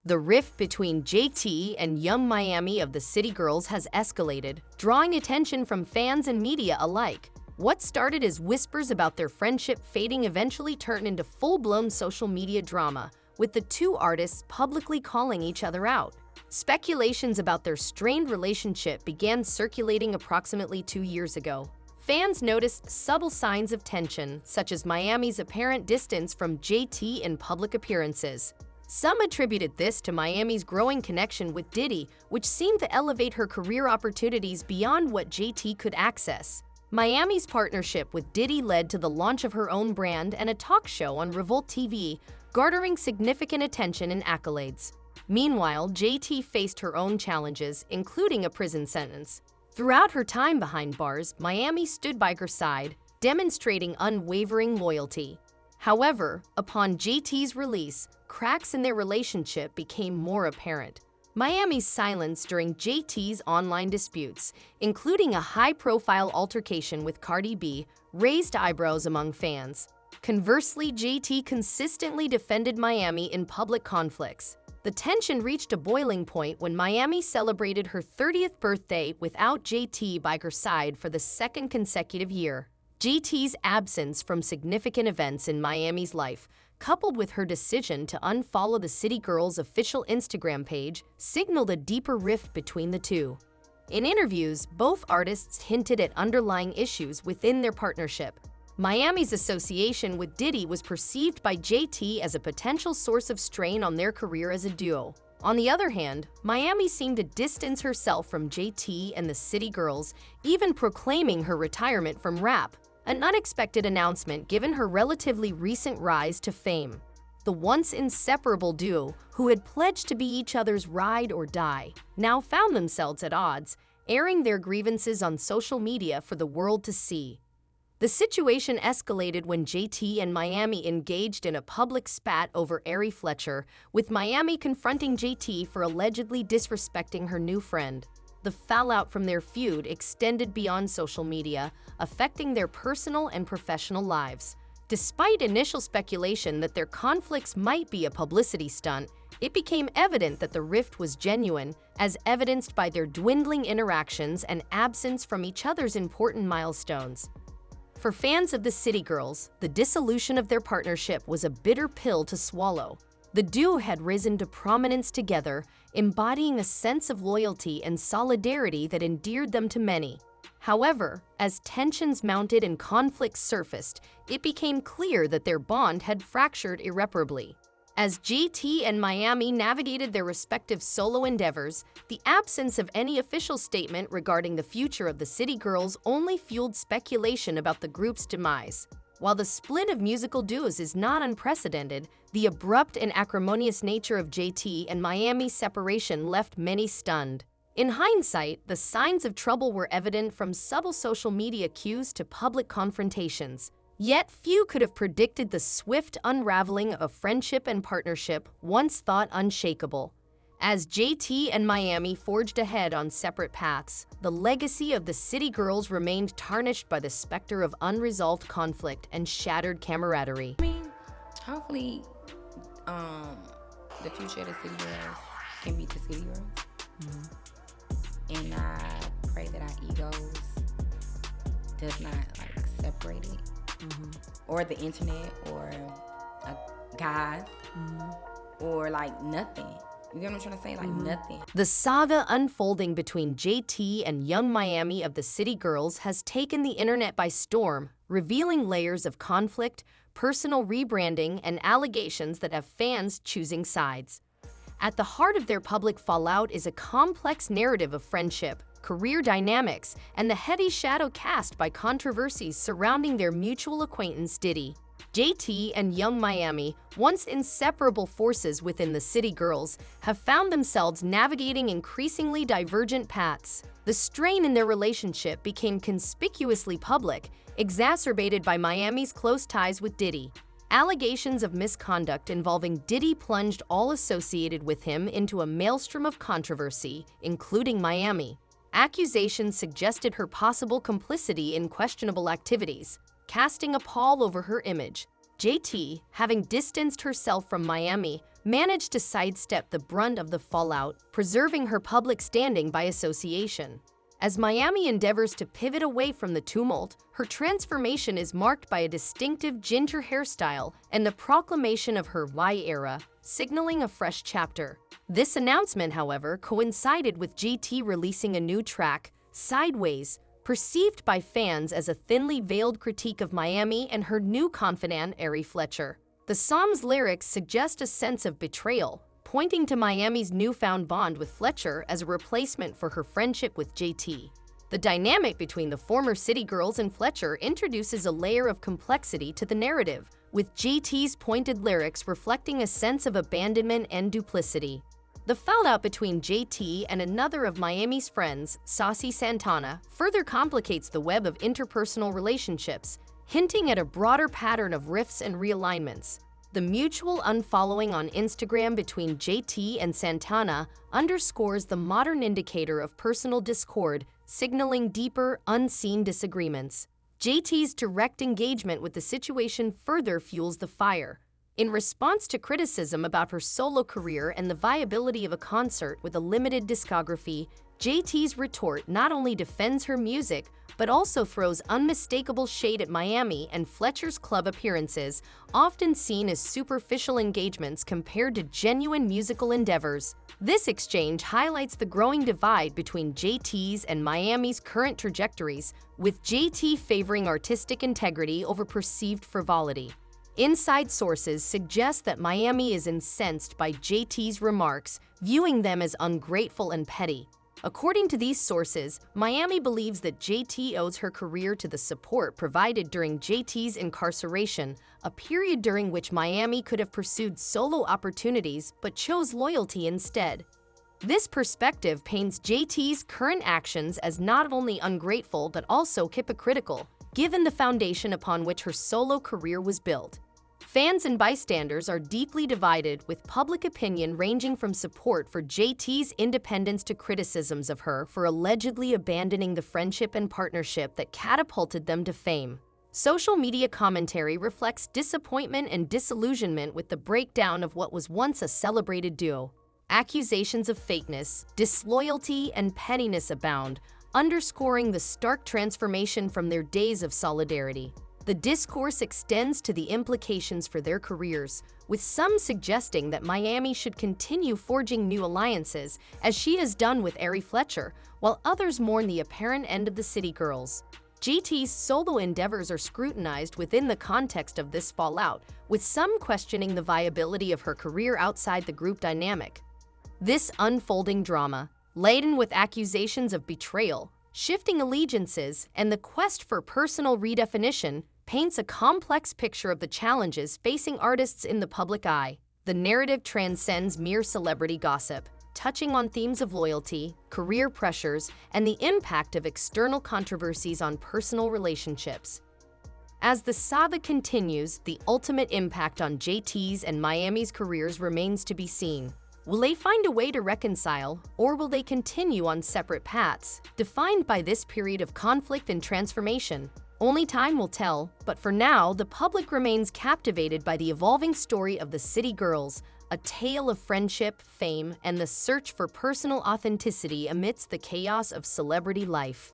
The rift between JT and young Miami of the City Girls has escalated, drawing attention from fans and media alike. What started as whispers about their friendship fading eventually turned into full-blown social media drama, with the two artists publicly calling each other out. Speculations about their strained relationship began circulating approximately 2 years ago. Fans noticed subtle signs of tension, such as Miami's apparent distance from JT in public appearances. Some attributed this to Miami's growing connection with Diddy, which seemed to elevate her career opportunities beyond what JT could access. Miami's partnership with Diddy led to the launch of her own brand and a talk show on Revolt TV, garnering significant attention and accolades. Meanwhile, JT faced her own challenges, including a prison sentence. Throughout her time behind bars, Miami stood by her side, demonstrating unwavering loyalty. However, upon JT's release, cracks in their relationship became more apparent. Miami's silence during JT's online disputes, including a high-profile altercation with Cardi B, raised eyebrows among fans. Conversely, JT consistently defended Miami in public conflicts. The tension reached a boiling point when Miami celebrated her 30th birthday without JT by her side for the second consecutive year. JT's absence from significant events in Miami's life, coupled with her decision to unfollow the City Girls' official Instagram page, signaled a deeper rift between the two. In interviews, both artists hinted at underlying issues within their partnership. Miami's association with Diddy was perceived by JT as a potential source of strain on their career as a duo. On the other hand, Miami seemed to distance herself from JT and the City Girls, even proclaiming her retirement from rap, an unexpected announcement given her relatively recent rise to fame. The once inseparable duo, who had pledged to be each other's ride or die, now found themselves at odds, airing their grievances on social media for the world to see. The situation escalated when JT and Miami engaged in a public spat over Ari Fletcher, with Miami confronting JT for allegedly disrespecting her new friend. The fallout from their feud extended beyond social media, affecting their personal and professional lives. Despite initial speculation that their conflicts might be a publicity stunt, it became evident that the rift was genuine, as evidenced by their dwindling interactions and absence from each other's important milestones. For fans of the City Girls, the dissolution of their partnership was a bitter pill to swallow. The duo had risen to prominence together, embodying a sense of loyalty and solidarity that endeared them to many. However, as tensions mounted and conflicts surfaced, it became clear that their bond had fractured irreparably. As JT and Miami navigated their respective solo endeavors, the absence of any official statement regarding the future of the City Girls only fueled speculation about the group's demise. While the split of musical duos is not unprecedented, the abrupt and acrimonious nature of JT and Miami's separation left many stunned. In hindsight, the signs of trouble were evident from subtle social media cues to public confrontations. Yet few could have predicted the swift unraveling of a friendship and partnership once thought unshakable. As JT and Miami forged ahead on separate paths, the legacy of the City Girls remained tarnished by the specter of unresolved conflict and shattered camaraderie. Hopefully, the future of the City Girls can beat the City Girls. And I pray that our egos does not separate it. Or the internet, or guys, or nothing. You get what I'm trying to say? Nothing. The saga unfolding between JT and young Miami of the City Girls has taken the internet by storm, revealing layers of conflict, personal rebranding, and allegations that have fans choosing sides. At the heart of their public fallout is a complex narrative of friendship, career dynamics, and the heavy shadow cast by controversies surrounding their mutual acquaintance Diddy. JT and young Miami, once inseparable forces within the City Girls, have found themselves navigating increasingly divergent paths. The strain in their relationship became conspicuously public, exacerbated by Miami's close ties with Diddy. Allegations of misconduct involving Diddy plunged all associated with him into a maelstrom of controversy, including Miami. Accusations suggested her possible complicity in questionable activities, casting a pall over her image. JT, having distanced herself from Miami, managed to sidestep the brunt of the fallout, preserving her public standing by association. As Miami endeavors to pivot away from the tumult, her transformation is marked by a distinctive ginger hairstyle and the proclamation of her Y era, signaling a fresh chapter. This announcement, however, coincided with JT releasing a new track, Sideways, perceived by fans as a thinly veiled critique of Miami and her new confidant, Ari Fletcher. The song's lyrics suggest a sense of betrayal, pointing to Miami's newfound bond with Fletcher as a replacement for her friendship with JT. The dynamic between the former City Girls and Fletcher introduces a layer of complexity to the narrative, with JT's pointed lyrics reflecting a sense of abandonment and duplicity. The fallout between JT and another of Miami's friends, Saucy Santana, further complicates the web of interpersonal relationships, hinting at a broader pattern of rifts and realignments. The mutual unfollowing on Instagram between JT and Santana underscores the modern indicator of personal discord, signaling deeper, unseen disagreements. JT's direct engagement with the situation further fuels the fire. In response to criticism about her solo career and the viability of a concert with a limited discography, JT's retort not only defends her music, but also throws unmistakable shade at Miami and Fletcher's club appearances, often seen as superficial engagements compared to genuine musical endeavors. This exchange highlights the growing divide between JT's and Miami's current trajectories, with JT favoring artistic integrity over perceived frivolity. Inside sources suggest that Miami is incensed by JT's remarks, viewing them as ungrateful and petty. According to these sources, Miami believes that JT owes her career to the support provided during JT's incarceration, a period during which Miami could have pursued solo opportunities but chose loyalty instead. This perspective paints JT's current actions as not only ungrateful but also hypocritical, given the foundation upon which her solo career was built. Fans and bystanders are deeply divided, with public opinion ranging from support for JT's independence to criticisms of her for allegedly abandoning the friendship and partnership that catapulted them to fame. Social media commentary reflects disappointment and disillusionment with the breakdown of what was once a celebrated duo. Accusations of fakeness, disloyalty, and pettiness abound, underscoring the stark transformation from their days of solidarity. The discourse extends to the implications for their careers, with some suggesting that Miami should continue forging new alliances, as she has done with Ari Fletcher, while others mourn the apparent end of the City Girls. JT's solo endeavors are scrutinized within the context of this fallout, with some questioning the viability of her career outside the group dynamic. This unfolding drama, laden with accusations of betrayal, shifting allegiances, and the quest for personal redefinition, paints a complex picture of the challenges facing artists in the public eye. The narrative transcends mere celebrity gossip, touching on themes of loyalty, career pressures, and the impact of external controversies on personal relationships. As the saga continues, the ultimate impact on JT's and Miami's careers remains to be seen. Will they find a way to reconcile, or will they continue on separate paths, defined by this period of conflict and transformation? Only time will tell, but for now, the public remains captivated by the evolving story of the City Girls, a tale of friendship, fame, and the search for personal authenticity amidst the chaos of celebrity life.